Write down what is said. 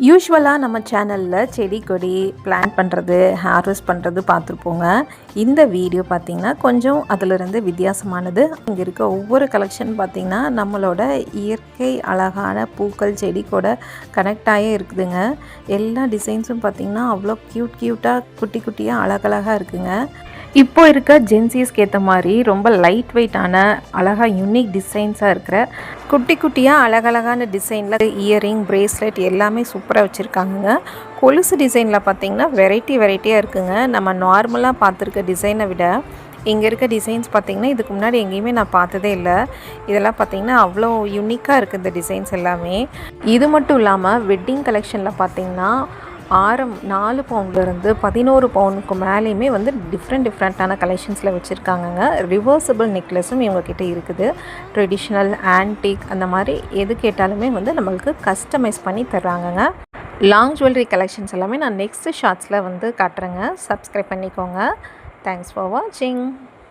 யூஷுவலாக நம்ம சேனலில் செடி கொடி பிளான் பண்ணுறது ஹார்வெஸ்ட் பண்ணுறது பார்த்துருப்போங்க. இந்த வீடியோ பார்த்திங்கன்னா கொஞ்சம் அதிலிருந்து வித்தியாசமானது. இங்கே இருக்க ஒவ்வொரு கலெக்ஷன் பார்த்திங்கன்னா நம்மளோட இயற்கை அழகான பூக்கள் செடி கூட கனெக்ட் ஆகி இருக்குதுங்க. எல்லா டிசைன்ஸும் பார்த்திங்கன்னா அவ்வளோ க்யூட்டாக குட்டி குட்டியாக அழகழகாக இருக்குங்க. இப்போ இருக்க ஜென்சிஸ்க்கு ஏற்ற மாதிரி ரொம்ப லைட் வெயிட்டான அழகாக யூனிக் டிசைன்ஸாக இருக்கிற குட்டி குட்டியாக அழகழகான டிசைனில் இயரிங் பிரேஸ்லெட் எல்லாமே சூப்பராக வச்சுருக்காங்க. கொலுசு டிசைனில் பார்த்திங்கன்னா வெரைட்டியாக இருக்குங்க. நம்ம நார்மலாக பார்த்துருக்க டிசைனை விட இங்கே இருக்க டிசைன்ஸ் பார்த்திங்கன்னா இதுக்கு முன்னாடி எங்கேயுமே நான் பார்த்ததே இல்லை. இதெல்லாம் பார்த்திங்கன்னா அவ்வளோ யூனிக்காக இருக்குது இந்த டிசைன்ஸ் எல்லாமே. இது மட்டும் இல்லாமல் வெட்டிங் கலெக்ஷனில் பார்த்திங்கன்னா ஆரம் 4 பவுண்ட்லேருந்து 11 பவுனுக்கு மேலேயுமே வந்து டிஃப்ரெண்ட்டான கலெக்ஷன்ஸில் வச்சுருக்காங்கங்க. ரிவர்சபிள் நெக்லஸும் இவங்கக்கிட்ட இருக்குது. ட்ரெடிஷ்னல் ஆன்டிக் அந்த மாதிரி எது கேட்டாலுமே வந்து நம்மளுக்கு கஸ்டமைஸ் பண்ணி தர்றாங்கங்க. லாங் ஜுவல்லரி கலெக்ஷன்ஸ் எல்லாமே நான் நெக்ஸ்ட்டு ஷார்ட்ஸில் வந்து காட்டுறேங்க. சப்ஸ்கிரைப் பண்ணிக்கோங்க. தேங்க்ஸ் ஃபார் வாட்சிங்.